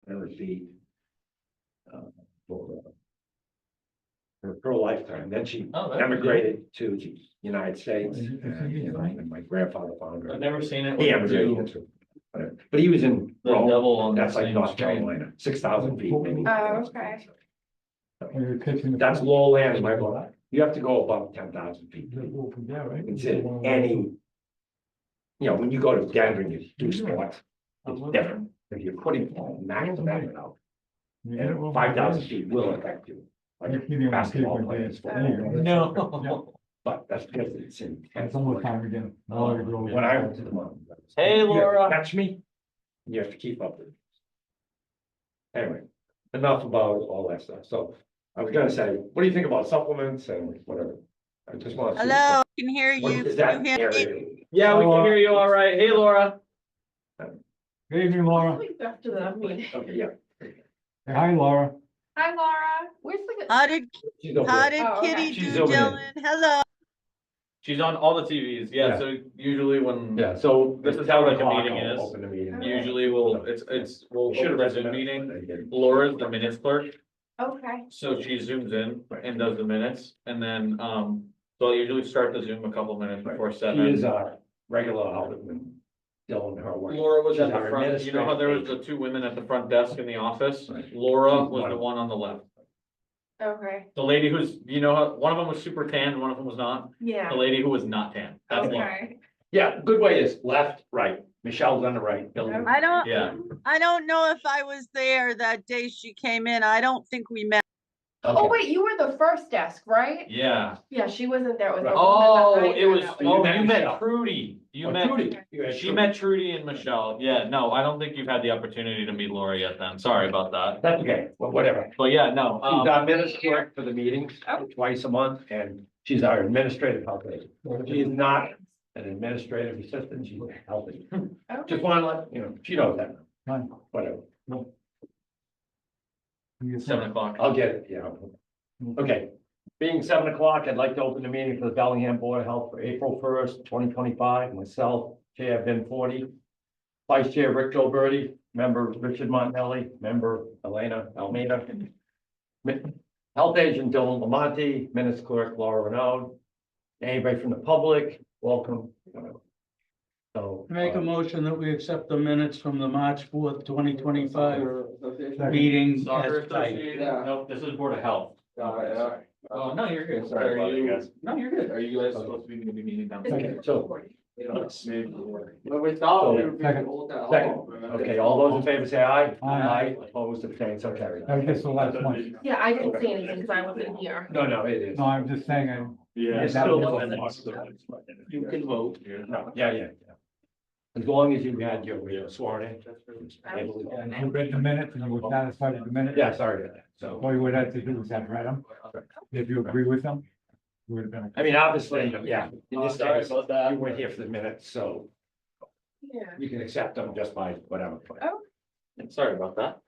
feet. For her lifetime. Then she emigrated to the United States. And my grandfather found her. I've never seen it. He emigrated. But he was in The Rome. double on That's the like same North screen. Carolina, 6,000 feet maybe. Oh, okay. That's low land in my book. You have to go above 10,000 feet. Consider any, when you go to Denver and you do sports, it's different. If you're putting max event out, and 5,000 feet will affect you. Like basketball players. No. But that's because it's in. It's almost time again. When I went to the mountain. Hey, you have to Laura. Catch me, you have to keep up with it. Anyway, enough about all that stuff. So I was gonna say, what do you think about supplements and whatever? I just want to. Hello, I can hear What you. is that You hear me? area? Yeah, we can hear you all right. Hey, Laura. Good evening, Laura. After that meeting. Okay, yeah. Hey, hi, Laura. Hi, Laura. Where's the? How did She's over how there. did Oh, okay. Kitty She's do, over there. Dylan? Hello. She's on all the TVs. Yeah, Yeah. so usually when. Yeah, so. This is how like a 7 o'clock, meeting I'll is. Open the meeting. Usually we'll Should have open the read Zoom the meeting. meeting. Laura's the minutes clerk, Okay. so she zooms in and does the minutes, and then, so I'll usually start the Zoom a couple minutes before She is 7. our regular outletman, Dylan, her work. Laura was She's at the our front, you know how there was the 2 women at the front desk in the office? Right. Laura She's was one the of- one on the left. Okay. The lady who's, one of them was super tan, one of them was not. Yeah. The lady who was not tan. That's Laura. Okay. Yeah, good way is left, right. Michelle's on the right. Dylan. Yeah. I don't know if I was there that day she came in. I don't think we met. Oh, Okay. wait, you were the first desk, right? Yeah. Yeah, she wasn't there. It was the Oh, woman behind it her was, that you oh, met you met Michelle. Trudy. You Oh, met, Trudy. You had she Trudy. met Trudy and Michelle. Yeah, no, I don't think you've had the opportunity to meet Laura yet then. Sorry about that. That's okay, well, whatever. But yeah, no, She's our minutes clerk for the meetings Oh. twice a month, and she's our administrative help agent. She is not an administrative assistant, she's a help agent. Okay. Just want to let, she knows that, Fine. whatever. 7 o'clock. I'll get it, yeah. Okay, being 7 o'clock, I'd like to open the meeting for the Bellingham Board of Health for April 1st, 2025. Myself, Chair Ben Forty, Vice Chair Rick Gilberti, Member Richard Montanelli, Member Elena Almeida, Health Agent Dylan Lamonti, Minutes Clerk Laura Renaud. Anybody from the public, welcome. So. Make a motion that we accept the minutes from the March 4th, 2025 meeting Soccer as typed. Association? Nope, this is Board of Health. Oh, no, you're good. Sorry about Are it, you- guys. No, you're good. Are you guys supposed to be maybe meeting down? Okay, so. But we thought we were being Second. told that. Second, okay, all those in favor say aye. Aye. Opposed, abstained, so carried. That was just the last one. Yeah, I didn't see anything because I wasn't here. No, it is. No, I'm just saying, Yeah, that still was- minutes. You can vote. No, yeah. As long as you had your sworn in. and you read the minutes and you were satisfied with the minutes. Yeah, sorry about that. So, All you would have to do is have read them. If you agree with them, you would have been. I mean, obviously, yeah, in this Sorry case, about that. you weren't here for the minutes, so Yeah. you can accept them just by whatever. Sorry about that.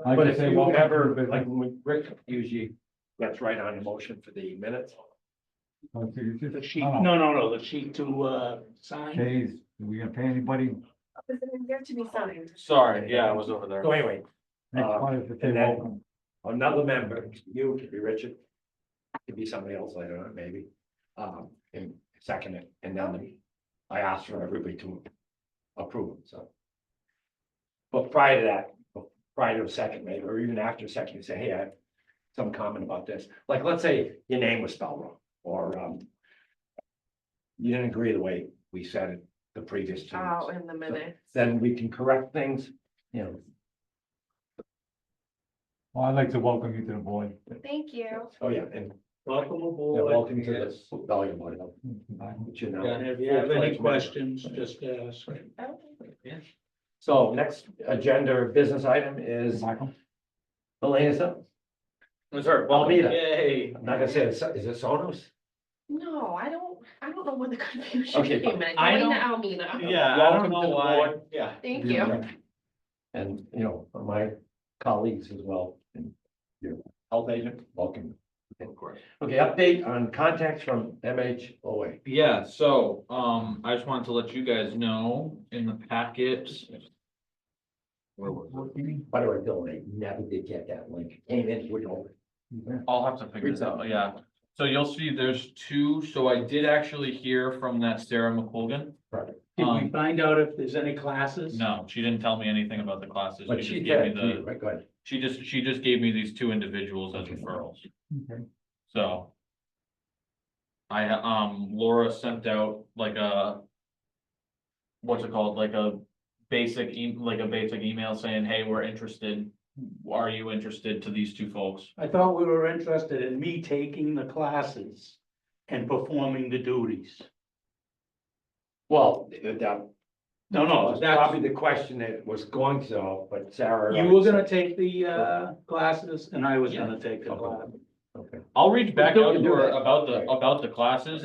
Like But I if say, you welcome to ever, the like, business. when Rick usually gets right on the motion for the minutes. Oh, so you just- The sheet, no, no, the sheet to, sign. Jeez, are we gonna pay anybody? Is it in there to be signed? Sorry, yeah, I was over there. So anyway, Next one is to say and then- welcome. another member, you could be Richard. Could be somebody else later on, maybe, and second it, and then I asked for everybody to approve it, so. But prior to that, prior to a second, maybe, or even after a second, you say, hey, I have some comment about this, like, let's say your name was spelled wrong, or, you didn't agree the way we said it the previous 2 Oh, weeks, in the minutes. then we can correct things, Well, I'd like to welcome you to the board. Thank you. oh, yeah, and Welcome yeah, aboard. welcome to this Bellingham Board of Health, which you know. And if you have any full-fledged member. questions, just ask. Okay. So next agenda business item is Michael? Elena's up. It's her. Almeida. Yay. I'm not gonna say, is it Sonos? No, I don't know where the confusion Okay, came in. I Going to don't- Almeida. Yeah, I Welcome don't to know the why. board. Yeah. Thank you. And, my colleagues as well, and your health agent, welcome. Of course. Okay, update on contacts from MHOA. Yeah, so, I just wanted to let you guys know in the packet. By the way, Bill, I never did get that link, came in, we don't. I'll have to figure this out, yeah. So you'll see there's two, so I did actually hear from that Sarah McColgan. Did we find out if there's any classes? No, she didn't tell me anything about the classes. But She she just gave me said, to you, the, right, go ahead. she just gave me these two individuals as Okay. referrals, Okay. so. Laura sent out like a. What's it called, like a basic email saying, hey, we're interested. Are you interested to these two folks? I thought we were interested in me taking the classes and performing the duties. Well, that No, was that's, probably the question that was going to, but Sarah. you were gonna take the classes and I was gonna take the class. Okay. I'll reach back still out can to do her that. about the classes.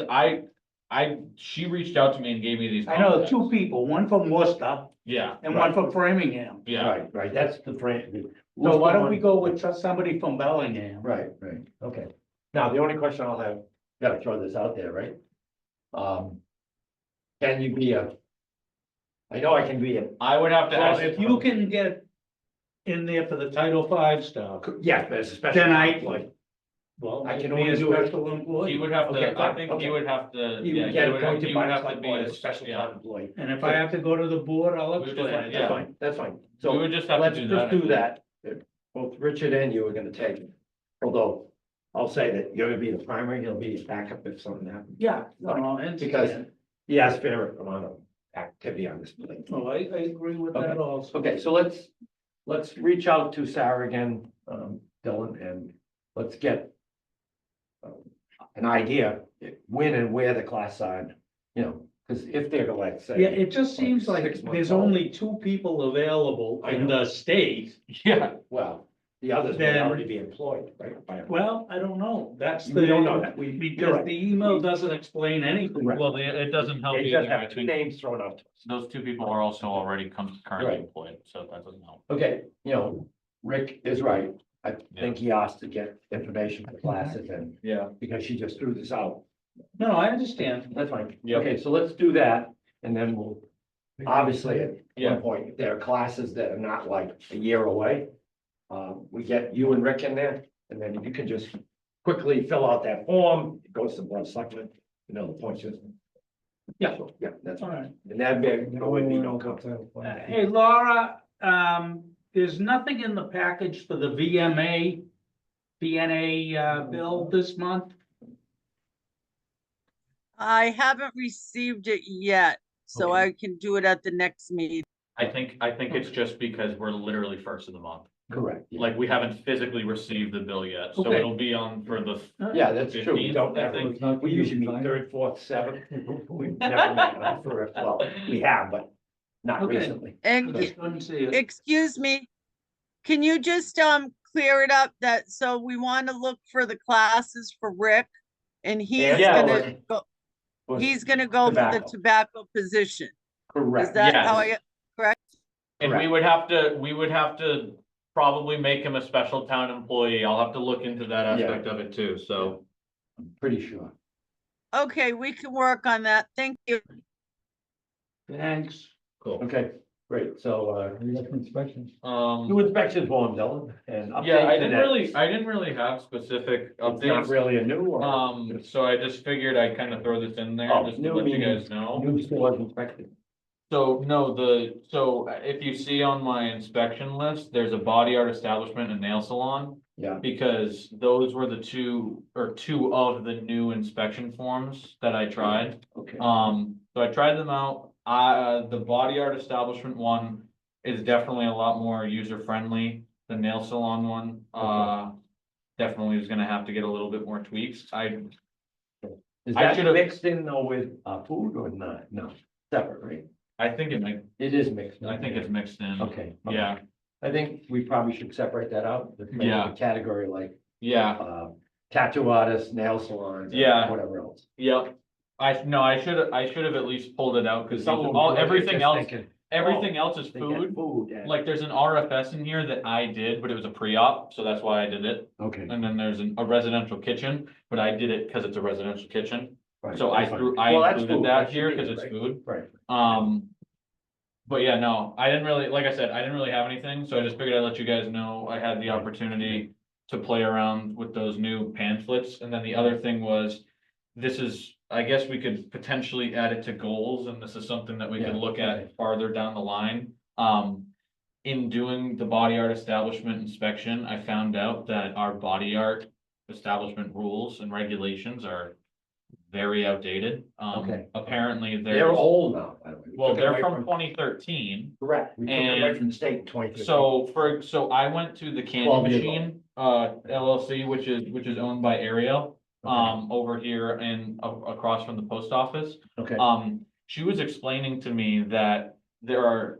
She reached out to me and gave me these. I know contacts. two people, one from Worcester Yeah, and one from Framingham. yeah, Right, that's the frame. So why don't we go with somebody from Bellingham? Right, okay. Now, the only question I'll have, gotta throw this out there, right? Can you be I know I can be I would have to Well, ask. if you can get in there for the Title V stuff, yes, but it's a special. Then I- employee. well, I I can can be only a do it. special employee. He would have Okay, to, I fine, think okay. he would have to, You yeah, would get he appointed would by the have to select be board a as a special yeah. town employee. And if I have to go to the board, I'll We would just explain have- it. That's fine, that's fine. So We would just have to let's do just that. do that. Both Richard and you are gonna take it. Although, I'll say that you're gonna be the primary, he'll be a backup if something happens. Yeah, no, and Because he has fair amount of activity on this plate. Oh, I agree with that Okay. also. Okay, so let's reach out to Sarah again, Dylan, and let's get an idea when and where the class are, because if they're like, say. Yeah, it just seems like 6 months there's old. only two people available I in know. the state. Yeah, Well, the others may Then- already be employed, right? Well, I don't know. That's We the. don't know that. You're Because right. the email doesn't explain anything. Correct. well, it doesn't help They either. just I have two think names thrown out to us. those two people are also already currently Right. employed, so that doesn't help. Okay, Rick is right. I think he asked to get information for classes and Yeah. because she just threw this out. No, I understand. That's fine. Yep. Okay, so let's do that and then we'll, obviously, at Yeah. one point, if there are classes that are not like a year away. We get you and Rick in there and then you can just quickly fill out that form. It goes to the board of selectmen, the point system. Yeah, that's All fine. right. And that'd be, there would be no conflict. Hey, Laura, there's nothing in the package for the VNA bill this month? I haven't received it yet, so Okay. I can do it at the next meeting. I think it's just because we're literally first of the month. Correct. Yeah. Like, we haven't physically received the bill yet, so Okay. it'll be on for the. Yeah, that's true. We 15th, don't I ever, think. we usually meet third, fourth, seventh. We've never met on first, well, we have, but not Okay. recently. And Just couldn't see it. excuse me, can you just clear it up that, so we want to look for the classes for Rick? And he's Yeah. gonna go, he's gonna go for the Tobacco. tobacco position. Is Correct. that how Yes. I, And we would have to probably make him a special town employee. I'll have to look into that aspect of it too, so. I'm pretty sure. okay, we can work on that. Thank you. Thanks. Cool. Okay, great. So, We got some inspections. new inspection form, Dylan, and. Yeah, update to that. I didn't really have specific It's not updates. really a new or. So I just figured I'd kind of throw this in there Oh, just to new let you meaning guys know. New stores inspected. So, no, so if you see on my inspection list, there's a body art establishment and nail salon. Yeah. Because those were two of the new inspection forms that I tried. Okay. So I tried them out. The body art establishment one is definitely a lot more user friendly. The nail salon one, definitely is gonna have to get a little bit more tweaks. Is I that should've- mixed in though with, food or not? No, separate, right? I think It is mixed. I think it's mixed in. Okay. Yeah, I think we probably should separate that out. Let's make it Yeah. a category like, yeah, tattoo artists, nail salons. and Yeah. Whatever else. yep. I should have at least pulled it out because Some will be like everything just else, thinking, everything else is they get food. Food. and- Like, there's an RFS in here that I did, but it was a pre-op, so that's why I did it. Okay. And then there's a residential kitchen, but I did it because it's a residential kitchen. right, So I that's fine. Well, that's included food, that should here be because it, it's right? food. Right. But yeah, no, I didn't really, like I said, I didn't really have anything, so I just figured I'd let you guys know I had the opportunity to play around with those new pamphlets, and then the other thing was, this is, I guess we could potentially add it to goals, and this is something that we could Yeah, look at okay. farther down the line. In doing the body art establishment inspection, I found out that our body art establishment rules and regulations are very outdated. Okay. Apparently They're there's, old now, by the way. We well, took it they're away from 2013. Correct, we took it away and from the state in 2015. So I went to the Candy 12 years Machine, LLC, which is owned by Ariel, over here and across from the post office. Okay, She was explaining to me that there's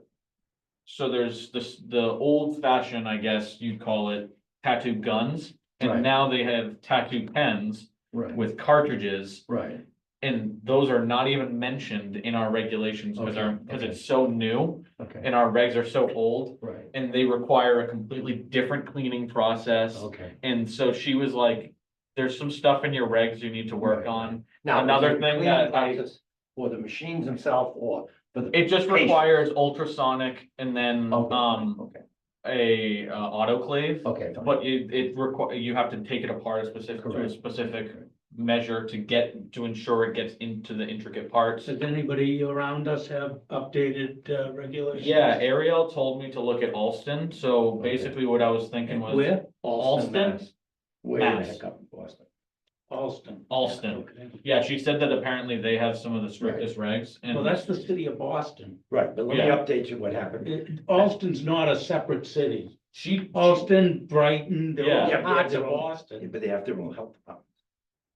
this, the old fashioned, I guess you'd call it, tattoo guns. Right. And now they have tattoo pens right, with cartridges, right, and those are not even mentioned in our regulations because Okay, because okay. it's so new okay, and our regs are so old. right, And they require a completely different cleaning process. okay. And so she was like, there's some stuff in your regs you need to work Right, on. Now, Another is it a thing cleaning that I- process For the machines themselves or for the? It just patient? requires ultrasonic and then, Okay, okay, autoclave. okay, fine. But you have to take it apart to a Correct. specific measure to ensure it gets into the intricate parts. Does anybody around us have updated regulations? Yeah, Ariel told me to look at Alston, so Okay. basically what I was thinking was. Where? Alston, Mass. Way the Mass. heck up in Boston. Alston. Alston, Okay. yeah, she said that apparently they have some of the strictest regs Well, and. that's the city of Boston. Right, but let me Yeah. update you what happened. Alston's not a separate city. She, Alston, Brighton, they're Yeah. all Yeah, parts they're of all- Yeah, Boston. but they have their own health department.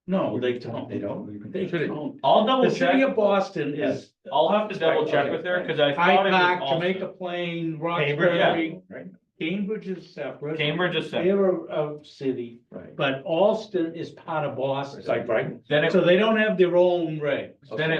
No, they don't. They don't? They don't. I'll double The city check, of Boston is I'll have to double check with her, cause I Hyde thought it Park, was Jamaica Alston. Plain, Cambridge, Roxbury. right, Cambridge is separate. Cambridge is separate. They're a city, right. but Alston is part of It's Boston. like Brighton. Then it, So they don't have their own regs. then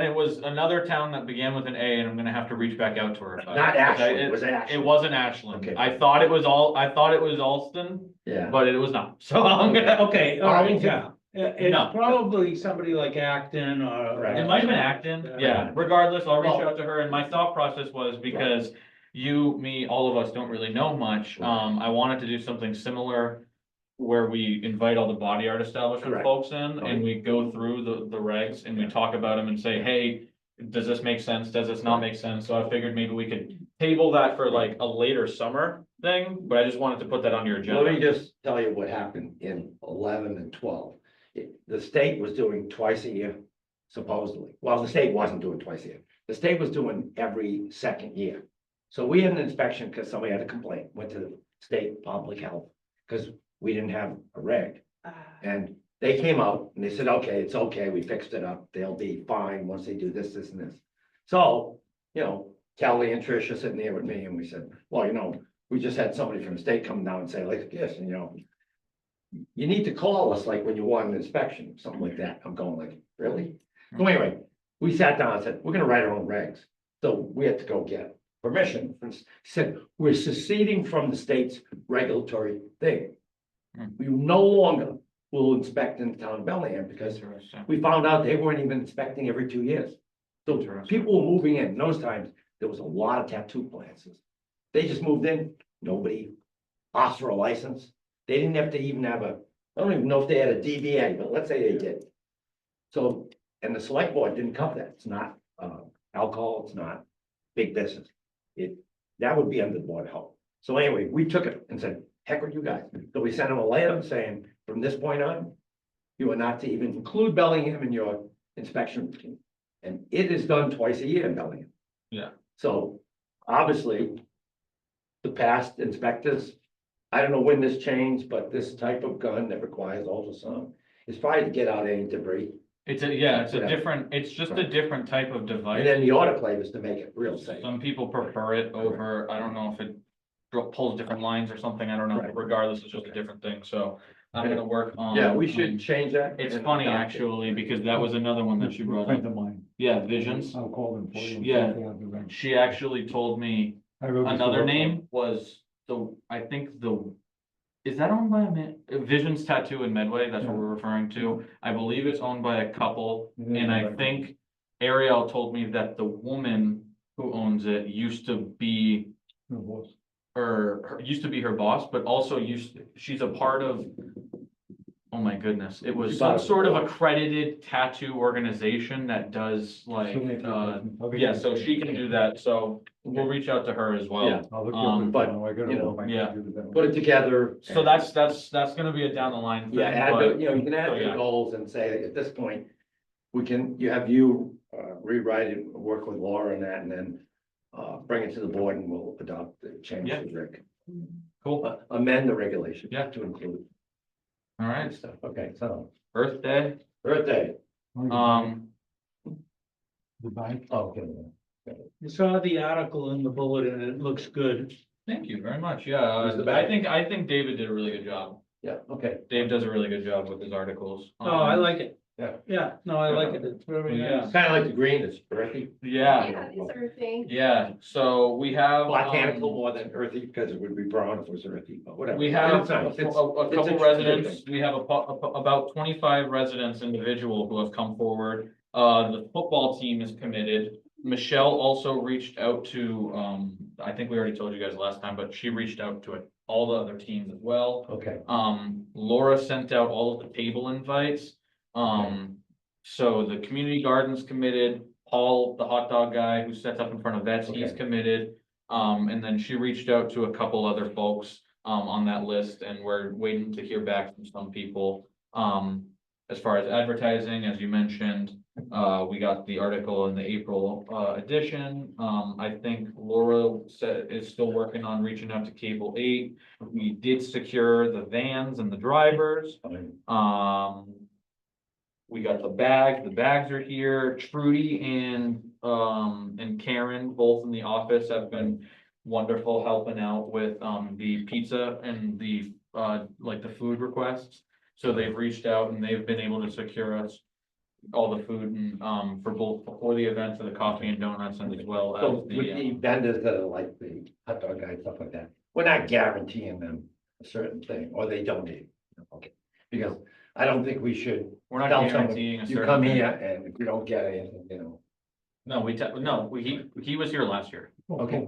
it was another town that began with an A and I'm gonna have to reach back out to her. about it, Not 'cause Ashland, it it was Ashland. It wasn't Ashland, Okay. I thought it was Alston, Yeah. but it was not, so I'm gonna, Okay, all right, Arlington? yeah. It's No. probably somebody like Acton or. Right. it might have been Acton, yeah, regardless, I'll reach out to her, and my thought process was because you, me, all of us don't really know much, I wanted to do something similar where we invite all the body art establishment Correct. folks in, and we go through the regs, and we talk about them and say, hey, does this make sense, does this not make sense, so I figured maybe we could table that for like a later summer thing, but I just wanted to put that on your Let me agenda. just tell you what happened in 11 and 12. The state was doing twice a year, supposedly. Well, the state wasn't doing twice a year. The state was doing every second year. So we had an inspection because somebody had a complaint, went to the state public health, because we didn't have a reg. And they came out and they said, okay, it's okay, we fixed it up, they'll be fine once they do this, this, and this. So, Kelly and Tricia sitting there with me and we said, well, we just had somebody from the state come down and say like this, and you need to call us like when you want an inspection, something like that. I'm going like, really? So anyway, we sat down and said, we're gonna write our own regs. So we had to go get permission. Said, we're seceding from the state's regulatory thing. We no longer will inspect in the town of Bellingham because Interesting. we found out they weren't even inspecting every 2 years. So Interesting. people were moving in those times. There was a lot of tattoo places. They just moved in, nobody asked for a license. They didn't have to even have I don't even know if they had a DBA, but let's say they did. So, and the select board didn't cover that. It's not alcohol, it's not big business. That would be under the board of health. So anyway, we took it and said, heck with you guys. So we sent them a letter saying, from this point on, you are not to even include Bellingham in your inspection routine. And it is done twice a year in Bellingham. Yeah. So obviously, the past inspectors, I don't know when this changed, but this type of gun that requires ultrasound is probably to get out any debris. It's a Yeah. different, it's just a different type of And device. then the autoclave is to make it real safe. Some people prefer it over, I don't know if it pulls different lines or something, I don't know, but Right. regardless, it's just a different thing, so I'm gonna work on. Yeah, we should change that. It's and funny, adopt it. actually, because that was another one that she brought Friend up. of mine, Yeah, Visions. I'll call them for you. Yeah. They have the reg. She actually told me I wrote this another up. name was is that owned by a man? Visions Tattoo in Medway, that's what Yeah. we're referring to. I believe it's owned by a couple, It is and I right. think Ariel told me that the woman who owns it, used to be used to be her boss, but also she's a part of. Oh my goodness, it was She some bought it sort of before. accredited tattoo organization that does like, yeah, so she can do that, so we'll reach out to her as well. Yeah. I'll look Um, at it, but, I gotta you know, look at my yeah. computer. Put it together. So and- that's gonna be a down the line thing, Yeah, add, but, you know, you can add so, the yeah. goals and say, at this point, rewrite it, work with Laura and that, and then bring it to the board and we'll adopt the change Yeah. to Rick. Cool, Amend the regulation. Yeah. To include all that right, stuff. Okay, so, Earth Day, birthday. The bank. Oh, okay. I saw the article in the bulletin, and it looks good. thank you very much, yeah, Who's the I best? think David did a really good job. Yeah, okay. Dave does a really good job with his articles. Oh, I like it. Yeah. Yeah, no, I like it. It's very Yeah. nice. Kind of like the green, it's earthy. Yeah, Yeah, these are things. yeah, so we have. Botanical more than earthy, because it would be brown if it was earthy, but whatever. We have It's a nice. It's- couple it's a residents, we have about 25 residents individual who have come forward. The football team is committed. Michelle also reached out to, I think we already told you guys last time, but she reached out to all the other teams as well. Okay, Laura sent out all of the table invites. So the community gardens committed, Paul, the hot dog guy who sets up in front of vets, he's Okay. committed. And then she reached out to a couple other folks, on that list, and we're waiting to hear back from some people. As far as advertising, as you mentioned, we got the article in the April, edition. I think Laura is still working on reaching out to Cable 8. We did secure the vans and the drivers. fine. We got the bags are here. Trudy and Karen, both in the office, have been wonderful helping out with, the pizza and the, like the food requests. So they've reached out and they've been able to secure us all the food and, for both before the event, for the coffee and donuts, and as well So as with the, the vendors that are like the hot dog guys, stuff like that, we're not guaranteeing them a certain thing, or they donate. Okay, because I don't think we should we're not tell someone, guaranteeing a you certain come thing. here and if you don't get anything, you know. No, he was here last year. Okay,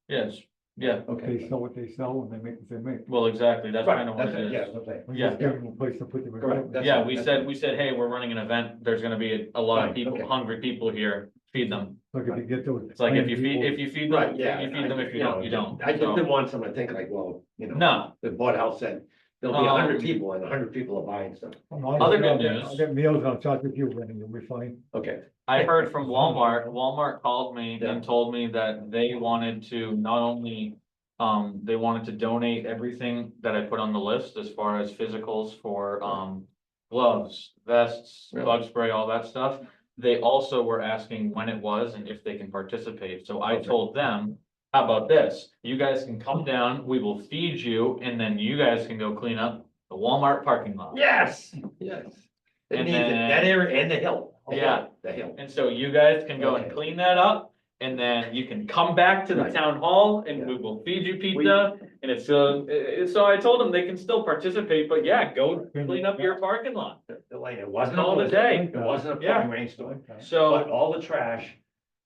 Yes, yeah, Okay. They sell what they sell and they make what they make. well, exactly, that's Right, kind of what that's it it, yeah, is. okay. We Yeah. just give them a place to put them. Correct, that's Yeah, it, we that's said, hey, we're running an event, there's gonna be a lot of Right, people, okay. hungry people here, feed them. Like if you get those. It's like if you people- feed Right, them, yeah. you feed them, if you don't, you don't. I just So- didn't want someone to think like, well, you know. No, The board house said, there'll be 100 Um, people and 100 people are buying stuff. Other good news. I'll get meals, I'll talk with you, and you'll be fine. Okay, I heard from Walmart called me Yeah. and told me that they wanted to not only. They wanted to donate everything that I put on the list as far as physicals for, gloves, vests, Really? bug spray, all that stuff. They also were asking when it was and if they can participate, so I Okay. told them, how about this? You guys can come down, we will feed you, and then you guys can go clean up the Walmart parking lot. yes, yes. It And needs it, that then- area and the hill. Yeah. The hill. And so you guys can go and Okay. clean that up, and then you can come back to the Right. town hall and Yeah. we will feed you pizza. And it's, so I told them they can still participate, but yeah, go clean up your parking lot. Elaine, it wasn't. Call it a day. It wasn't a Yeah. pouring rainstorm, but So, all the trash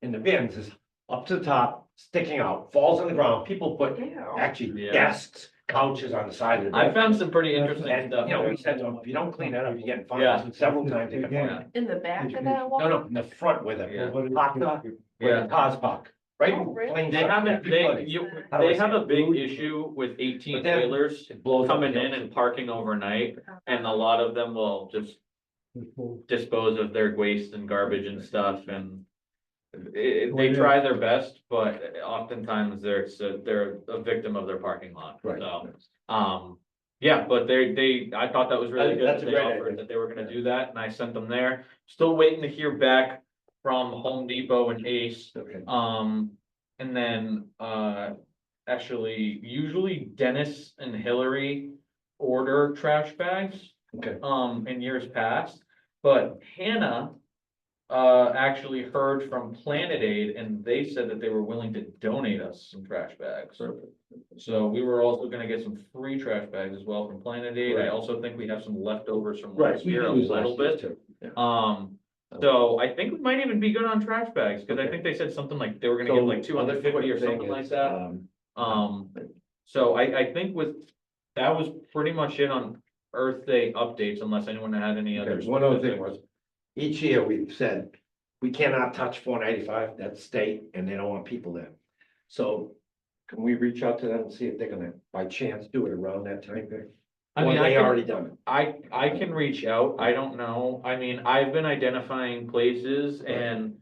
in the bins is up to the top, sticking out, falls on the ground. People put Ew. actually Yeah. desks, couches on the side of the. I bin. found some pretty interesting And, stuff. you know, we said to them, if you don't clean that up, you're getting Yeah. fined several times. They got Again. fined. In the back of that wall? No, in the front with it, Yeah. parked up, where Yeah. the cars park, right? Oh, really? plain They sight. haven't, People- they have a big issue with 18 But then- trailers It blows up coming the in hill. and parking overnight, and a lot of them will just dispose of their waste and garbage and stuff, and they try their best, but oftentimes they're a victim of their parking lot, Right. so. Yeah, but I thought that was really good, That's that a they great offered idea. that they were gonna do that, and I sent them there. Still waiting to hear back from Home Depot and Ace, Okay. and then, actually, usually Dennis and Hillary order trash bags, Okay. in years past. But Hannah, actually heard from Planet Aid, and they said that they were willing to donate us some trash bags. So we were also gonna get some free trash bags as well from Planet Aid. I Right. also think we have some leftovers from Right. last we year, a can use little last year's bit. too. Yeah. So I think we might even be good on trash bags, cause I think they said something like they were gonna give like 250 or something like that. So I think that was pretty much it on Earth Day updates, unless anyone had any other. One other thing specifics. was, each year we've said, we cannot touch 495. That's state, and they don't want people there. So can we reach out to them and see if they're gonna, by chance, do it around that time period? I Or mean, I they can- already done it. I can reach out, I don't know, I mean, I've been identifying places and.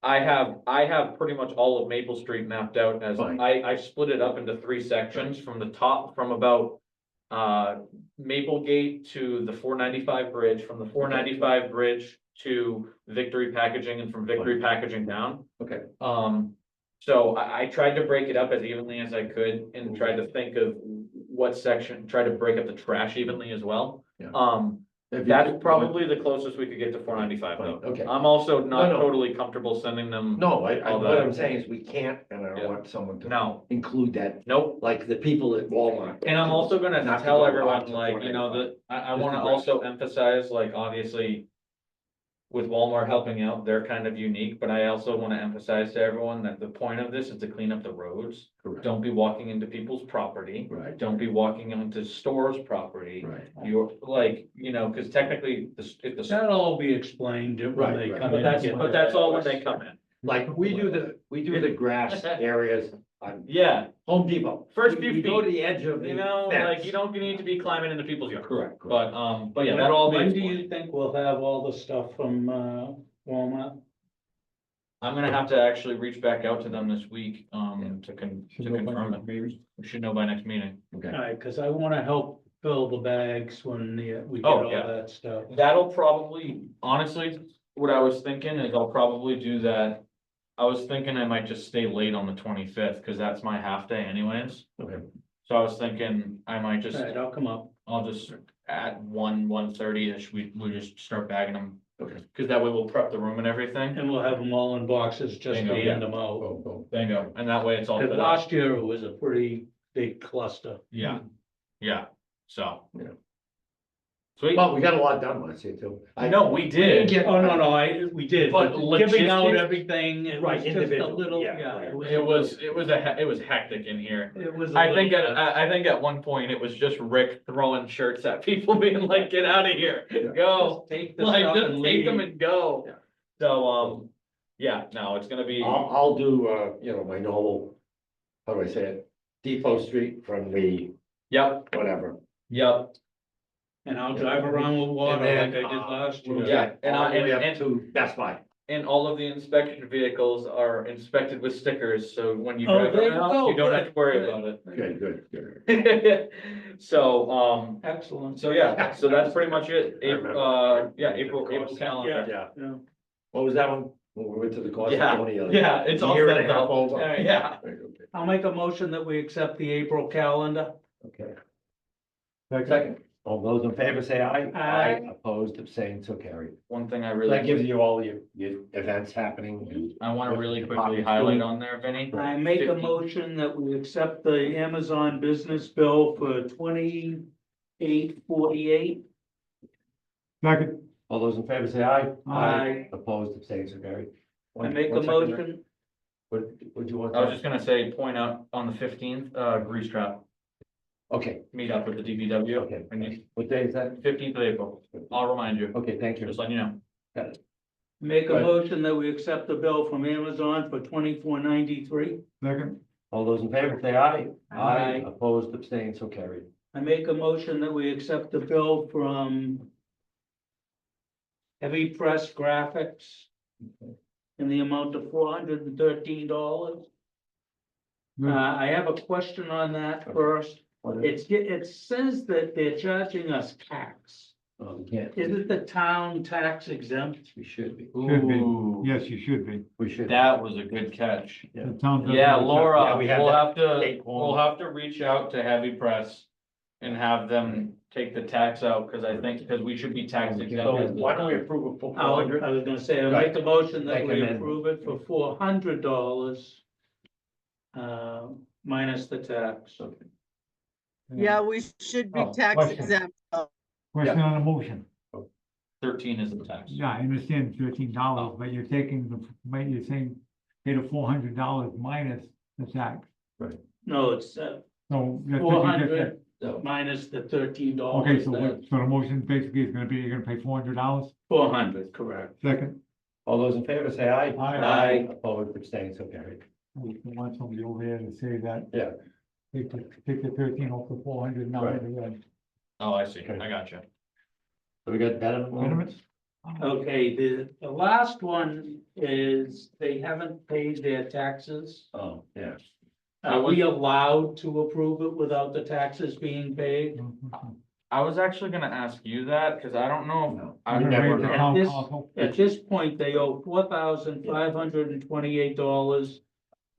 I have pretty much all of Maple Street mapped out as, Fine. I split it up into 3 sections from the top, from about. Maple Gate to the 495 bridge, from the 495 bridge to Victory Packaging, and from Victory Packaging down. Okay, So I tried to break it up as evenly as I could and tried to think of what section, try to break up the trash evenly as well. Yeah. If you That's could- probably the closest we could get to 495 though. Okay. I'm also not No, no. totally comfortable sending them. No, all what that. I'm saying is we can't, and I Yeah. don't want someone to No, include that, nope. like the people at Walmart. And I'm also gonna Not to tell go everyone, out to like, you know, 495. that, I Just wanna the rest. also emphasize, like, obviously. With Walmart helping out, they're kind of unique, but I also wanna emphasize to everyone that the point of this is to clean up the roads. Correct. Don't be walking into people's property, Right, don't be walking into stores' property. right. You're like, you know, cause technically, if the, That'll all be explained when Right, they right. come but in. that's, and get but their that's all when requests. they come in. Like, we do the grass areas on Yeah, Home Depot. First We- few we go feet, to the edge of the you know, fence. like, you don't need to be climbing into people's yards. Correct, correct. But yeah, that'll all be When do explained. you think we'll have all the stuff from, Walmart? I'm gonna have to actually reach back out to them this week, to Should go by confirm it. maybe. We should know by next meeting. Okay. Alright, cause I wanna help fill the bags when we get Oh, all yeah. that stuff. That'll probably, honestly, what I was thinking is I'll probably do that. I was thinking I might just stay late on the 25th, cause that's my half day anyways. Okay. So I was thinking I might just, Alright, I'll come up. I'll just at 1:30ish, we just start bagging them. Okay. Cause that way we'll prep the room and everything. And we'll have them all in boxes just to Bingo, yeah. hand them out. Oh, Bingo, and that way it's all. Cause set up. last year it was a pretty big cluster. Yeah, yeah, so. Yeah. Sweet. Well, we got a lot done last year too. I know, we did. Oh, no, we did, But but giving out logistics- everything, it Right, was just a individual, little, yeah, yeah. right. It was hectic in here. It was. I think at one point it was just Rick throwing shirts at people being like, get out of here, go. Take the Like, stuff just and take them leave. and go. Yeah. So, yeah, no, it's gonna be, I'll do, my normal, how do I say it? Depot Street from the, yep, whatever. yep, And I'll drive around with water And like then, I did last we'll year. Yeah, get and all the way up and- to Best Buy. and all of the inspection vehicles are inspected with stickers, so when you Oh, drive there you around, go, you don't have to good, worry good. about Good, good. it. So, Excellent. so yeah, so that's pretty much it, I remember. April calendar. Yeah. Yeah. What was that one? When we went to the cost. Yeah, it's all Year set and a half up. over. Yeah. Right, okay. I'll make a motion that we accept the April calendar. Okay. Second. Second, all those in favor say aye. Aye. Opposed, abstained, so carried. One thing I So really. that gives you all your events happening and. I wanna really quickly Departments highlight doing- on there, Vinny. I make a 50. motion that we accept the Amazon business bill for 2848. Second. All those in favor say aye. Aye. Opposed, abstained, so carried. I make a One second, Rick. motion, What do you want? I was just gonna say, point out on the 15th, grease trap, Okay, meet up with the DPW. okay. And What day is that? 15th of April, I'll remind you, Okay, thank you. just letting you know. make a Right. motion that we accept the bill from Amazon for 2493. Second. All those in favor say aye. Aye. Opposed, abstained, so carried. I make a motion that we accept the bill from Heavy Press Graphics in the amount of $413. I have a question on that first. It says that they're charging us tax. We can't. Is it the town tax exempt? We should be. Should be. Ooh, Yes, you should be. We should. that was a good catch. Yeah. The town doesn't Yeah, accept- Laura, Yeah, we had we'll that have to, state we'll one. have to reach out to Heavy Press and have them take the tax out, cause I think, because we should be tax So exempt. why don't we approve it for I 400? was gonna say, I make a motion that we Recommend. approve it for $400. Minus the tax. Yeah, we should be Oh, tax question. exempt. Question on the motion. 13 is the tax. Yeah, I understand $13, but you're taking you're saying pay the $400 minus the tax. No, it's, So that's what you just said. 400 minus the $13. Okay, so so the motion basically is gonna be, you're gonna pay $400, 400, correct. second. All those in favor say aye. Aye. Opposed, abstaining, so carried. We want somebody over there to say that. Yeah. Take the 13 off the 400 now. Right. Oh, I see. Okay. I got you. So we got that. Minimums? Okay, the last one is they haven't paid their taxes. Oh, yeah. Are we allowed to approve it without the taxes being paid? I was actually gonna ask you that, because I don't know. No. I You never never know. know. At this- At this point, they owe $4,528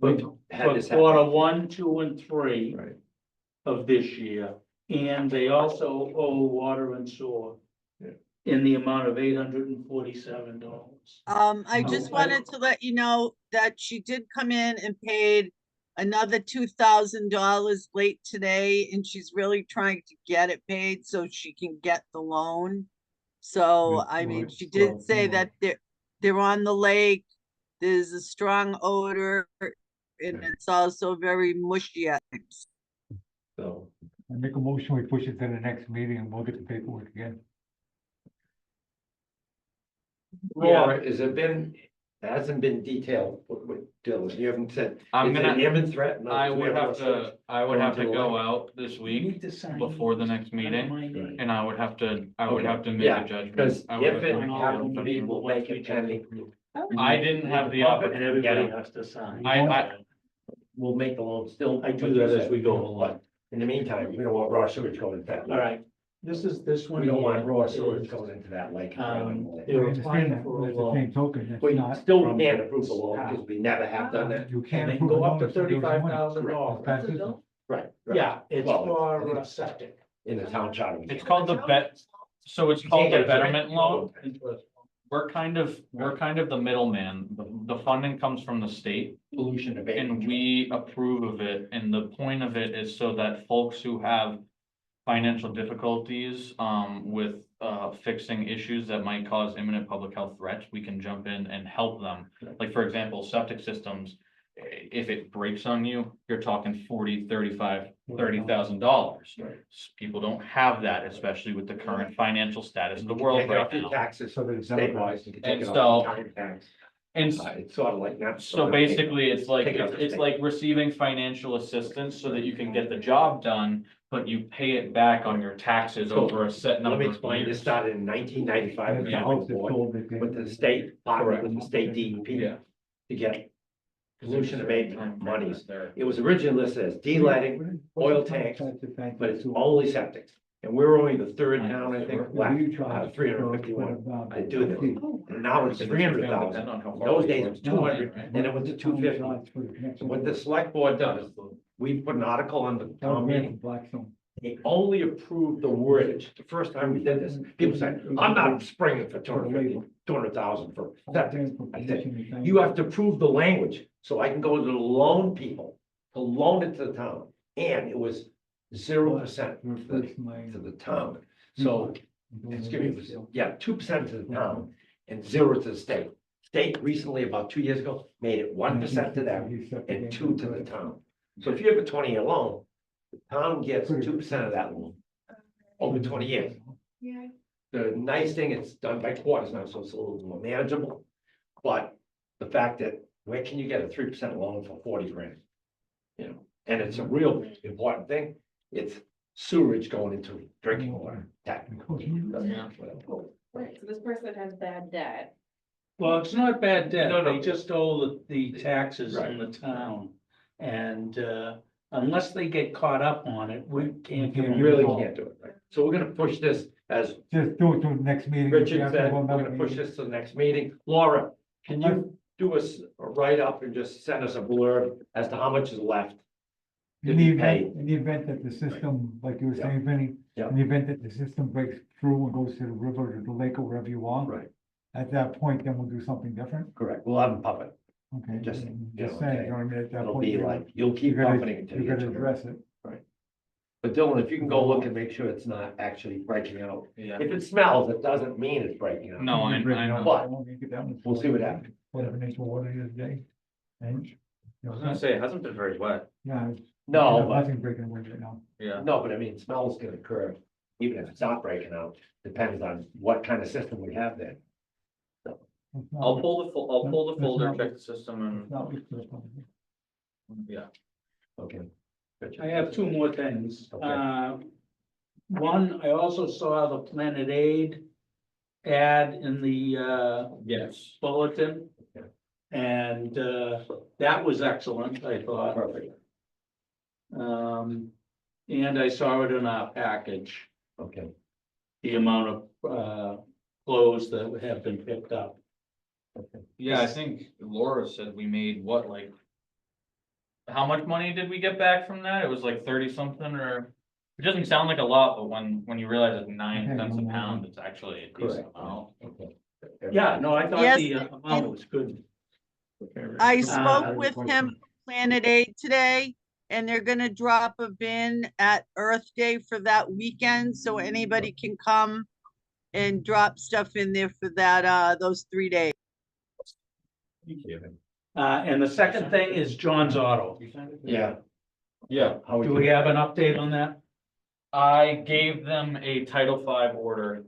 We for had this quarter happen. 1, 2, and 3 Right. of this year. And they also owe water and sewer Yeah. in the amount of $847. I just Okay. wanted to let you know that she did come in and paid another $2,000 late today, and she's really trying to get it paid so she can get the loan. So, Good, I mean, right, she did well, say well. that they're on the lake. There's a strong odor, and it's also very mushy at times. So, I make a motion, we push it to the next meeting and we'll get the paperwork again. Laura, has it been, it hasn't been detailed, what Dylan, you haven't said. I'm is it gonna- an imminent threat? No, I we would have no to, I would have to Going to go the out this You week need to sign before the these. next meeting, My name. and I would have to, make Yeah, a judgment. Because I would if have it to make a happens, judgment. we will make it pending. I didn't have the And opportunity. everybody has to sign. We'll make the loan still. I do like you that as said, we go along. but in the meantime, we don't want raw sewage going into that. All right, this is this one. We don't want here raw is, sewage going into that lake. They I were understand applying that, for but a at the same loan. token, it's We not. still from- can't approve the loan because we never have done that. You And can't. they can approve go a up to loan if there's money. $35,000. That's it. Right. Yeah, it's Well, for septic. In the town charter. we It's can't. called the so it's You called can't the get a betterment loan. Interest. We're kind of the middleman. The funding comes from the state. Pollution abatement. And we approve of it, and the point of it is so that folks who have financial difficulties, with, fixing issues that might cause imminent public health threats, we can jump in and help them. Like, for example, septic systems, if it breaks on you, you're talking $30,000. Right. People don't have that, especially with the current financial status of the world Take it right off your now. taxes So that it's state-wise. You can take And it off so- your county tax. And It's sort of like that. so basically, it's like, Take it off the it's state. like receiving financial assistance so that you can get the job done, but you pay it back on your taxes So, over a set Let number me of explain. This years. started in 1995 with The the house House is Board, sold, they pay- with the state, with the state DEP Yeah. to get pollution abatement monies. It was originally listed as de-letting, oil tanks, but it's only septic. And we're only the third town, I think, left, 351. I do this. And now it's 300,000. Those days it was 200, then it went to 250. What the select board does, we put an article on the town meeting. They only approved the wordage. The first time we did this, people said, I'm not springing for 200,000 for septic. I said, you have to approve the language, so I can go to the loan people to loan it to the town. And it was 0% to the town. So, excuse me, it was, yeah, 2% to the town and 0 to the state. State recently, about 2 years ago, made it 1% to them and 2 to the town. So if you have a 20-year loan, the town gets 2% of that loan over 20 years. Yeah. The nice thing, it's done by quarters now, so it's a little more manageable. But the fact that, where can you get a 3% loan for 40 grand? You know, and it's a real important thing. It's sewerage going into drinking water, technically. Yeah. Right, so this person has bad debt. Well, it's not bad debt, No, no. they just owe the taxes Right. in the town. And, unless they get caught up on it, we can't give You them. really can't do it, right? So we're gonna push this, as Just do it to the next meeting. Richard said, we're gonna push this to the next meeting. Laura, can you do us a write-up and just send us a blurb as to how much is left? In the event, in the event that the system, like you were saying, Vinnie, Yeah. in the event that the system breaks through and goes to the river or the lake or wherever you want, Right, at that point, then we'll do something different, correct. We'll have them pump it. okay? Just, you Just know, saying, okay. you know what I mean, at that It'll point. be you like, you'll keep gotta- pumping it until You you get gotta to it. address it. But Dylan, if you can go look and make sure it's not actually breaking out. Yeah. If it smells, it doesn't mean it's breaking out. No, I know. But we'll see what happens. Whatever makes water the other day. And, you I know, was gonna say, it hasn't been very wet. yeah. No, but, Nothing breaking away right now. Yeah. no, but I mean, smells can occur, even if it's not breaking out, depends on what kind of system we have there. It's not- I'll pull the That's folder, not- check the system it's not what's first one. and, yeah. Okay. Gotcha. I have two more things. Okay. One, I also saw the Planet Aid ad in the, Yes. bulletin. Okay. And, that was excellent, I thought. Perfect, And I saw it in our package, okay. the amount of, clothes that have been picked up. Yeah, I think Laura said we made what, like. How much money did we get back from that? It was like 30 something or, it doesn't sound like a lot, but when you realize it's 9 cents a pound, it's actually a decent Correct. amount. Okay. Yeah, no, I thought Yes, the amount was good. I Uh, spoke with him, Planet Aid today, and they're gonna drop a bin at Earth Day for that weekend, so anybody can come and drop stuff in there for that, those 3 days. And the second thing is John's Auto. Yeah. Yeah, How Do we have an update on that? I gave them a Title V order,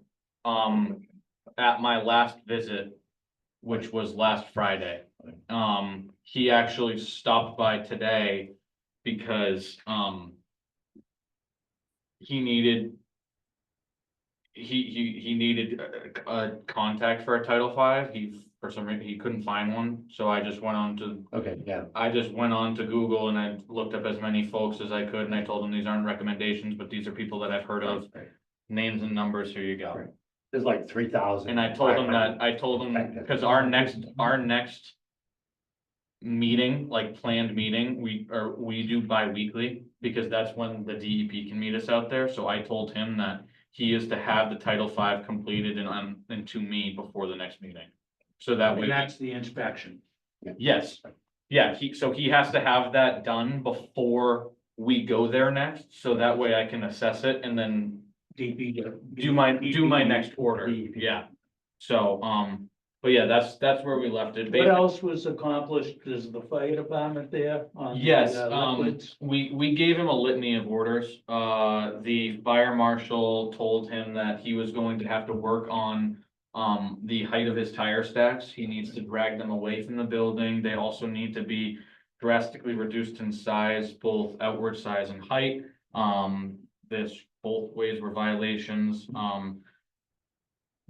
at my last visit, which was last Friday. He actually stopped by today because, he needed. He needed a contact for a Title V. For some reason, he couldn't find one, so I just went on to Okay, yeah, I just went on to Google and I looked up as many folks as I could and I told them these aren't recommendations, but these are people that I've heard of, names and numbers, here you go. Right. There's like 3,000. And I told them, because our next meeting, like planned meeting, we do bi-weekly, because that's when the DEP can meet us out there, so I told him that he is to have the Title V completed and to me before the next meeting. So that way. And that's the inspection. Yes, yeah, he has to have that done before we go there next, so that way I can assess it and then do my next order, yeah. So, but yeah, that's where we left it. What else was accomplished? Is the fire department there on the, Yes, liquids? we gave him a litany of orders. The fire marshal told him that he was going to have to work on the height of his tire stacks. He needs to drag them away from the building. They also need to be drastically reduced in size, both outward size and height. This both ways were violations.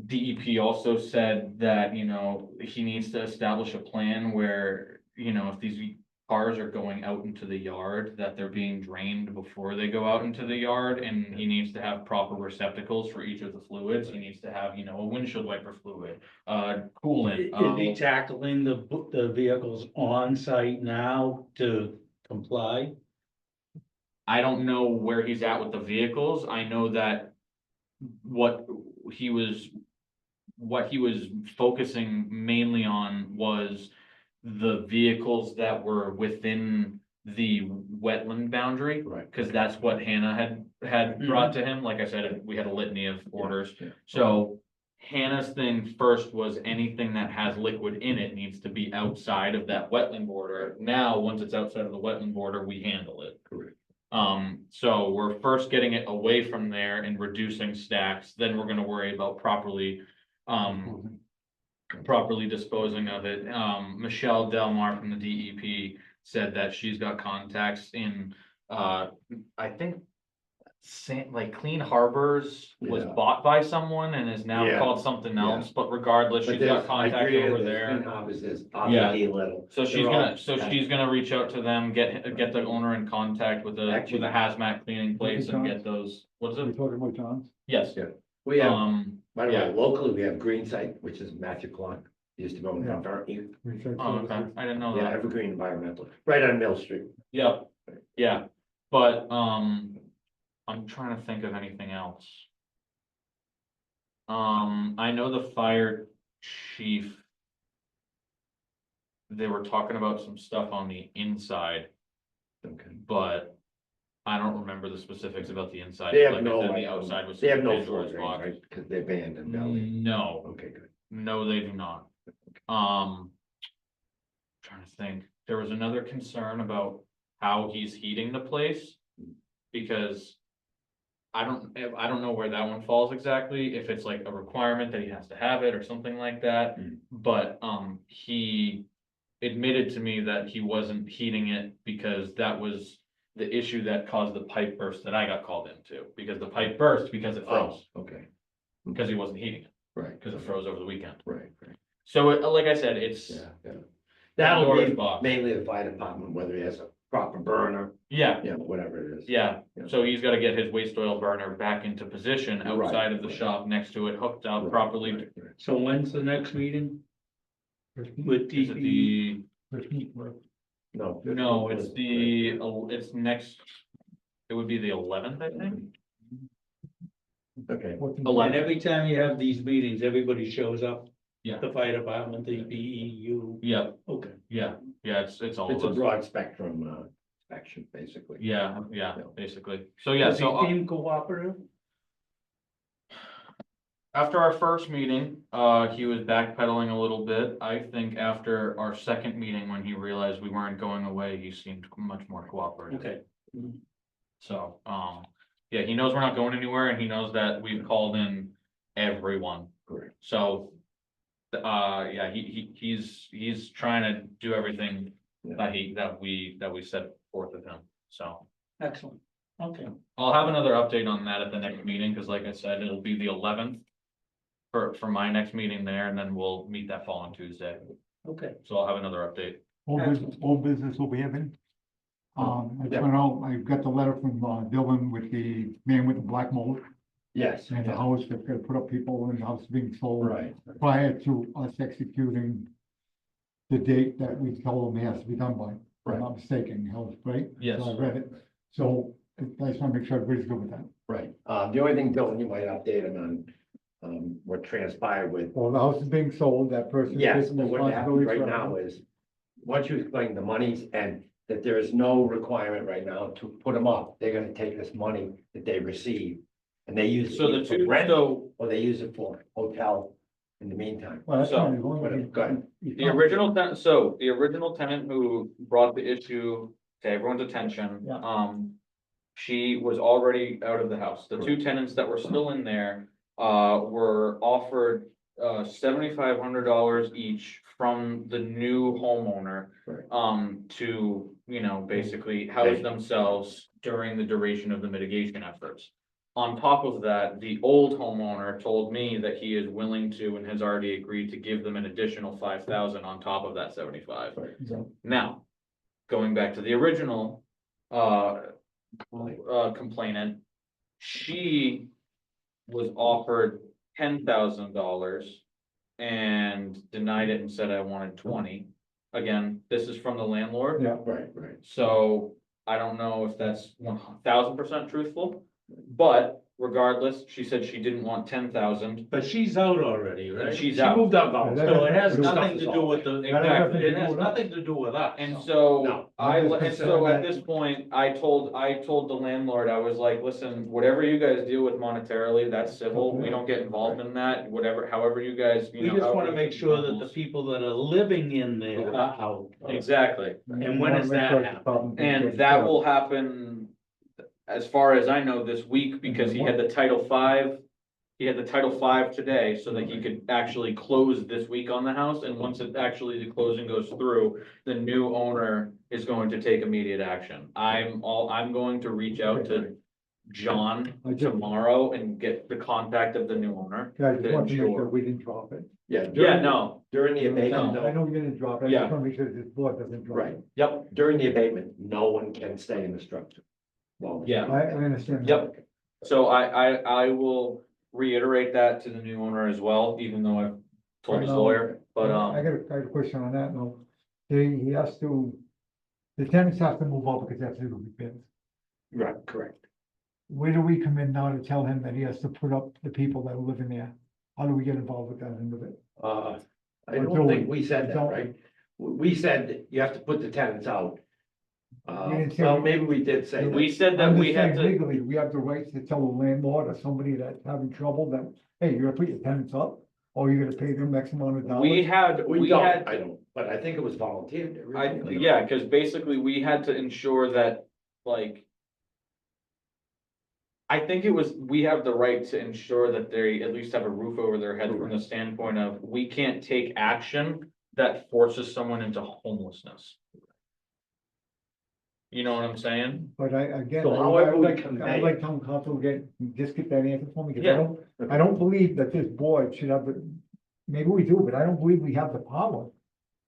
DEP also said that, he needs to establish a plan where, if these cars are going out into the yard, that they're being drained before they go out into the yard, and he needs to have proper receptacles for each of the fluids. He needs to have, a windshield wiper fluid, coolant. Is he tackling the vehicles on site now to comply? I don't know where he's at with the vehicles. I know that what he was focusing mainly on was the vehicles that were within the wetland boundary. Right. Cause that's what Hannah had brought to him. Like I said, we had a litany of orders. So Hannah's thing first was anything that has liquid in it needs to be outside of that wetland border. Now, once it's outside of the wetland border, we handle it. Correct. So we're first getting it away from there and reducing stacks, then we're gonna worry about properly disposing of it. Michelle Delmar from the DEP said that she's got contacts in, I think like Clean Harbors was Yeah. bought by someone and is now Yeah. called something else, but regardless, But she's there's, got I contacts agree, over there's there. in-house is Yeah. RPD little. So she's They're all gonna reach out to them, get the owner in contact with a Actually- hazmat cleaning place and John? get those, what is We're it? talking about John's? Yes. Yeah. We have, Yeah. by the way, locally, we have Green Site, which is Matthew Clark, used to go in Yeah. Dunbarton. Oh, okay, I didn't know Yeah, that. Evergreen Environmental, right on Mill Street. Yep, yeah, but, I'm trying to think of anything else. I know the fire chief. They were talking about some stuff on the inside, Okay. but I don't remember the specifics about the inside, They have like I no, said, like, the outside was. they have no Pandora's floor box. drains, right? Cause they're banned in Belly. No, Okay, good. no, they do not. Um. Trying to think, there was another concern about how he's heating the place. Because. I don't know where that one falls exactly, if it's like a requirement that he has to have it or something like that. Mm. But, he admitted to me that he wasn't heating it because that was the issue that caused the pipe burst that I got called into. Because the pipe burst because it froze, Okay, because he wasn't heating it, right. because it froze over the weekend. Right. So like I said, it's, Yeah, yeah. That'll Pandora's be box. mainly the fire department, whether he has a proper burner, yeah, whatever it is. yeah. Yeah. So he's gotta get his waste oil burner back into position Right, outside of the right. shop next to it, hooked up Right, properly. right, right. So when's the next meeting with Is it DP? No. no, it's next, it would be the 11th, I think. Okay, And every time you have these meetings, everybody shows up? Yeah. The fire department, the BEU, Yeah, okay. yeah, it's all it's of a us. broad spectrum, inspection, basically. Yeah, Yeah. basically. So yeah, Does he so seem cooperative? after our first meeting, he was backpedaling a little bit. I think after our second meeting, when he realized we weren't going away, he seemed much more cooperative. Okay. So, yeah, he knows we're not going anywhere and he knows that we've called in everyone. Correct. So, yeah, he's trying to do everything that we set forth with him, so. Excellent, okay. I'll have another update on that at the next meeting, because like I said, it'll be the 11th. For my next meeting there, and then we'll meet that following Tuesday, Okay. so I'll have another update. Old business will be having. I Yeah. found out, I got the letter from, Dylan with the man with the black mold Yes. and the yeah, house that's gonna put up people in the house being sold. Right. Prior to us executing the date that we told them it has to be done by, if I'm not mistaken, house, right? Yes. So I read it, so I just wanna make sure everybody's good with that. Right. The only thing, Dylan, you might update him on, what transpired with. Well, the house is being sold, that person. Yes, taking but what happens responsibility right for now everything. is, once you explain the monies and that there is no requirement right now to put them up, they're gonna take this money that they receive. And they use So the it for two, rent, so or they use it for hotel in the meantime. Well, that's so, fine, as long as whatever, you- go ahead. you the can't- original tenant who brought the issue to everyone's attention, Yeah. she was already out of the house. The two tenants that were still in there, were offered, $7,500 each from the new homeowner. Right. To, basically house themselves during the duration of the mitigation efforts. On top of that, the old homeowner told me that he is willing to and has already agreed to give them an additional 5,000 on top of that 75. So, Now, going back to the original, complainant, she was offered $10,000 and denied it and said I wanted 20. Again, this is from the landlord, Yeah, Right, right. so I don't know if that's 1,000% truthful. But regardless, she said she didn't want 10,000. But she's out already, right? She's She out. moved up. though. So it has Stuff nothing is to do all- with the, Exactly. it has nothing to do with us. And so No. and so at this point, I told the landlord, I was like, listen, whatever you guys deal with monetarily, that's civil. We don't get involved in that, whatever, however you guys, We just wanna make sure that the people that are living in there are out. Exactly, And when is that happen? and that will happen, as far as I know, this week, because he had the Title V. He had the Title V today, so that he could actually close this week on the house, and once it actually, the closing goes through, the new owner is going to take immediate action. I'm going to reach out to John tomorrow and get the contact of the new owner. Yeah, I just want to make Sure. sure we didn't drop it. Yeah. Yeah, during- no, During the I abatement, No. no. know we didn't drop it, I Yeah. just want to make sure this board doesn't drop Right. it. yep, During the abatement, no one can stay in the structure. Well, Yeah. I understand. that. Yep. So I will reiterate that to the new owner as well, even though I've told his lawyer, but, I got a question on that, though. He has to, the tenants have to move out because they have to do repairs. Right, correct. Where do we come in now to tell him that he has to put up the people that are living there? How do we get involved with that end of it? I Until don't we- think we said that, until- right? We said that you have to put the tenants out. We didn't say Well, we- maybe we did say We that. said that I'm we just had saying to, legally, we have the rights to tell the landlord or somebody that's having trouble that, hey, you're gonna put your tenants up, or you're gonna pay them X amount of dollars. We don't, had, I don't, but I think it was volunteered. originally. yeah, cause basically we had to ensure that, like. I think it was, we have the right to ensure that they at least have a roof over their head from the standpoint of, we can't take action that forces someone into homelessness. You know what I'm saying? But again, So I however we would convey I'd it. like town council to just get that answer for me, because Yeah. I don't believe that this board should have the, maybe we do, but I don't believe we have the power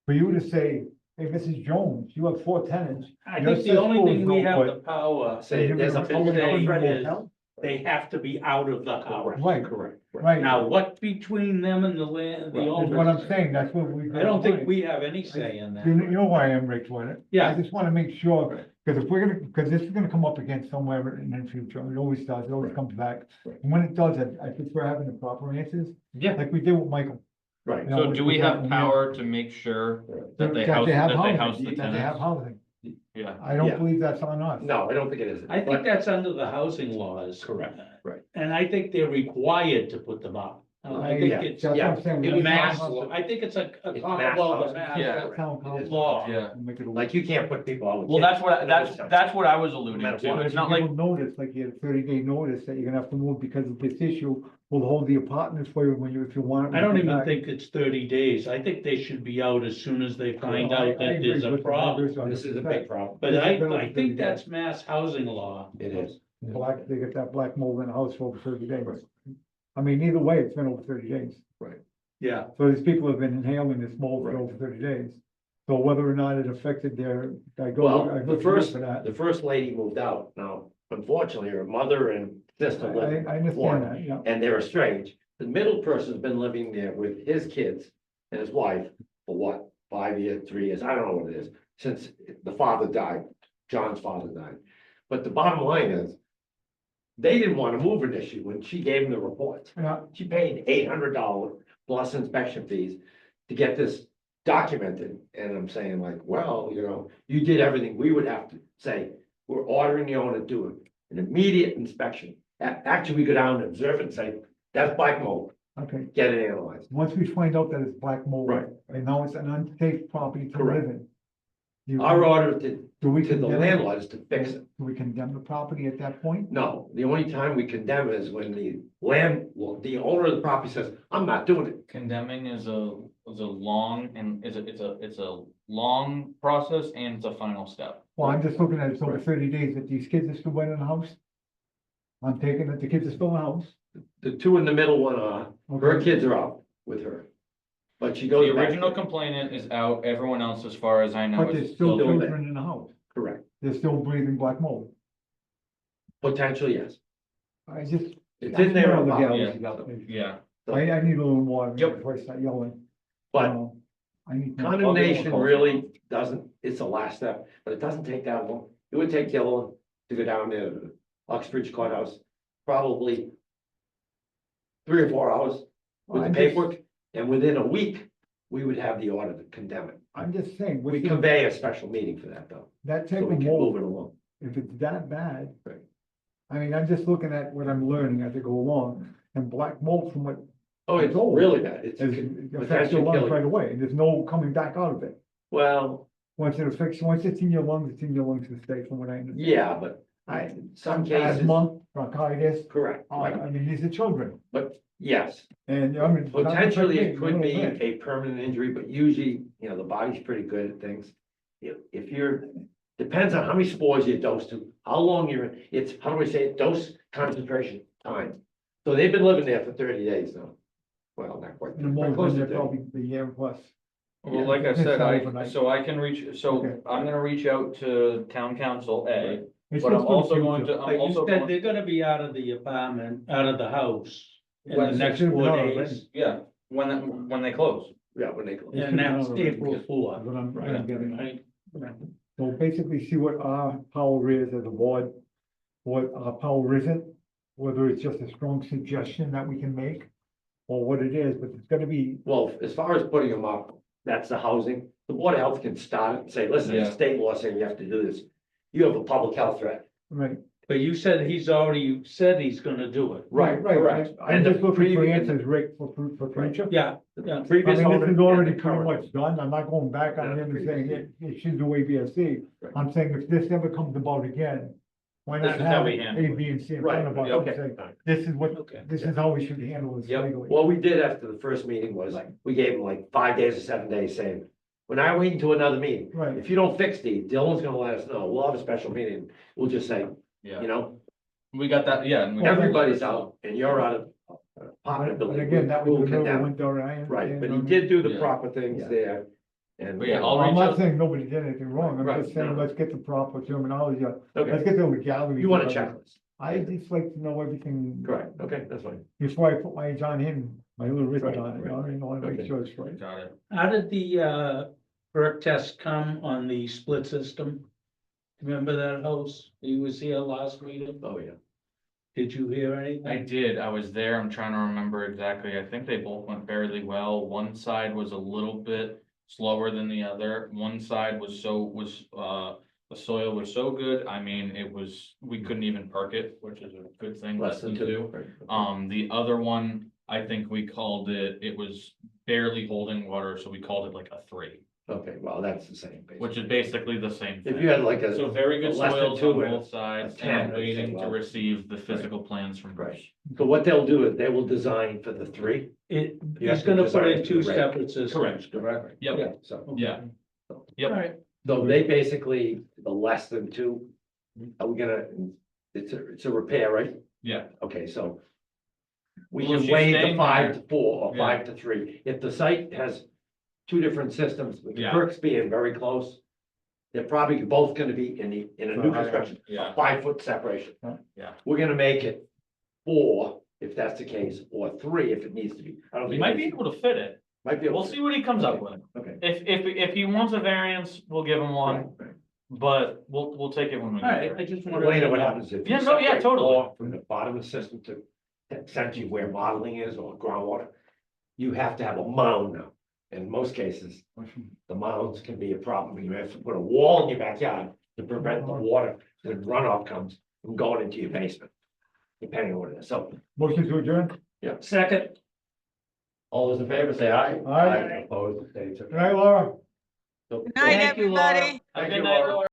for you to say, hey, Mrs. Jones, you have 4 tenants. I Your think the only cesspool thing is we no have good. the power, Say, You're there's a gonna- you're gonna put them in a is- motel? they have to be out of the house. Right, Correct. right. Now, what between them and the land, the Right. That's what I'm owners? saying, that's what we. I don't think we have any say in that. You know why I am, Rich, with it? Yeah. I just wanna make sure, because if we're gonna, because this is gonna come up again somewhere in the future, it always does, it always comes back. Right. And when it does, I prefer having the proper answers, Yeah. like we did with Michael. Right. You know, So do we have power to make sure that they house, have that they house housing, the that they have tenants? housing. Yeah, I don't Yeah. believe that's on us. No, I don't think it is. I think But- that's under the housing laws. Correct, right. And I think they're required to put them up. I think yeah, it's That's what I'm saying. we a have mass town law. council- I think it's a It's common mass law, housing. the mass Yeah. Town council. law. yeah. Make it a- Like you can't put people out. with Well, kids. that's what, that's what I was alluding No matter to. what. It's If you not give like, them notice, like you had a 30-day notice that you're gonna have to move because of this issue, we'll hold the apartments for you when you, if you want. I don't when you even come back. think it's 30 days. I think they should be out as soon as they find I- out I that agree there's a with you. I problem. agree with you. This is a big problem. But This has I, been over I 30 think days. that's mass housing law. It is. Black, they get that black mold in the house for over 30 days. I mean, either way, it's been over 30 days. Yeah, So these people have been inhaling this mold for Right. over 30 days. So whether or not it affected their, I go, Well, I the go through first, for that. the first lady moved out. Now, unfortunately, her mother and sister live. I understand that, yeah. And they're estranged. The middle person's been living there with his kids and his wife for what, 5 years, 3 years, I don't know what it is, since the father died, John's father died. But the bottom line is, they didn't want to move initially when she gave them the reports. Yeah, She paid $800 plus inspection fees to get this documented. And I'm saying like, well, you know, you did everything. We would have to say, we're ordering the owner to do an immediate inspection. Actually, we go down and observe it and say, that's black mold, okay. get it analyzed. Once we find out that it's black mold. Right. And now it's an unsafe property to Correct. live in. You- Our order to Do we the condemn it? landlord is to fix it. Do we condemn the property at that point? No, the only time we condemn is when the owner of the property says, I'm not doing it. condemning is a long and it's a long process and it's a final step. Well, I'm just looking at it's over Right. 30 days that these kids are still in the house. I'm taking it, the kids are still in the house. The two in the middle one are, her Okay. kids are out with her. But she goes The back. original complainant is out, everyone else, as far as I know, But is there's still still, there. children in the house. Correct. They're still breathing black mold. Potentially, yes. I just. It's in there. All the about- galaxies. yeah. I need a little more Yep. before I start yelling. But I need. condemnation really doesn't, it's the last step, but it doesn't take that long. It would take Dylan to go down there to the Uxbridge Courthouse, probably 3 or 4 hours with the I'm just- paperwork, and within a week, we would have the order to condemn it. I'm just saying, We with the- convey a special meeting for that, though, that so type we of can move mold, it along. if it's that bad. Right. I mean, I'm just looking at what I'm learning as I go along, and black mold from what Oh, it's old. really bad. It's, is, it affects your potentially lungs killing. right away, and there's no coming back out of it. Well, Once it affects, once it's in your lungs, it's in your lungs to stay, from what I understand. yeah, but in some cases, Asthma, bronchitis, correct, right. I mean, these are children, But yes, and I mean. it's not potentially affecting it could be me a little bit. a permanent injury, but usually, you know, the body's pretty good at things. If you're, depends on how many spores you're dosed to, how long you're, it's, how do we say it, dose concentration time. So they've been living there for 30 days now. Well, not quite. And the but mold close been to there 30. probably a year plus. Well, Yeah. like I It's said, not I, overnight. so I can reach, so Okay. I'm gonna reach out to town council A, It's but I'm just for the also going future. to, but I'm you also said going, they're gonna be out of the apartment, out of the house in the Well, next it's 4 not days. yeah, when they close. Yeah, when they go. Yeah. And that's Right. April That's 4th. what I'm getting at. Right? So basically see what our power is as a board, what our power isn't, whether it's just a strong suggestion that we can make, or what it is, but it's gonna be, Well, as far as putting them up, that's the housing. the Board of Health can start it and say, listen, Yeah. there's state law saying you have to do this. You have a public health threat. Right, But you said he's already said he's gonna do it. right, I'm And the just looking for previ- answers, Rick, for future. Yeah, yeah. I Previous mean, owner this is and already the pretty current. much done, I'm not going back on Yeah, him and saying previous. it should do A, B, or C. Right. I'm saying if this ever comes about again, why This not is how have we A, handle it. B, and C in Right, front of us okay. and say, this is what, Okay. this is how we should handle this Yep, legally. what we did after the first meeting was, we gave them like 5 days or 7 days saying, we're not waiting to another meeting. Right, If you don't fix these, Dylan's gonna let us know, we'll have a special meeting, we'll just say, Yeah, you know, we got that, yeah. and we got- everybody's out and you're out of. but building. again, that was We'll the middle of condemn. winter, I Right, but he understand, did do the Yeah. proper things Yeah. there. And. But yeah, I'll I'm reach not out- saying nobody did anything wrong, I'm Right, just saying, no. let's get the proper terminology, let's Okay, get the legality. you want a checklist, I just like to know everything. correct, okay, that's fine. Before I put my John in, my little wrist Right, on it, you right. know, I want to make Okay. sure it's right. Got it. How did the perk test come on the split system? Remember that house? He was here last meeting. Oh, yeah. Did you hear I anything? did, I was there, I'm trying to remember exactly, I think they both went fairly well, one side was a little bit slower than the other, one side was the soil was so good, I mean, we couldn't even perk it, which is a good thing, Less than two. Right, okay. The other one, I think we called it was barely holding water, so we called it like a 3, Okay, well, that's the same. basically. which is basically the same If thing. you had like a. So very good less than soils two on and both sides, 10, and I'd say, waiting to well, receive the physical plans from Right. Bruce. So what they'll do is they will design for the 3. You have He's to gonna put design in it two for the rate. separate systems. Correct. Yep. Yeah, so. Yeah. Yep. Alright, So they basically, the less than 2, are we gonna, it's a repair, right? Yeah, Okay, so. We Well, if can she's waive the staying 5 there- to 4 or Yeah. 5 to 3. If the site has 2 different systems, with the Yeah. perks being very close. They're probably both gonna be in a new construction, yeah. a 5-foot separation. Yeah. We're gonna make it 4, if that's the case, or 3 if it needs to be. I don't He think. might it be needs- able to fit it. Might be able We'll to. see what he comes up with. Okay. If he wants a variance, we'll give him one, Right. but we'll take it when we get alright, I there. just wanted. Elena, what happens if? you Yeah, no, yeah, separate totally. ore From the bottom of the system to essentially where modeling is or groundwater, you have to have a mound now. In most cases, the mounds can be a problem. You have to put a wall in your backyard to prevent the water, when runoff comes from going into your basement. Depending on what it is. So, Motion to adjourn? Second. all those in favor, say aye. Aye. Opposed, say Good night, Laura. so. Good night, Thank you, Laura. everybody. Have a Thank good you, night, Laura. Laura.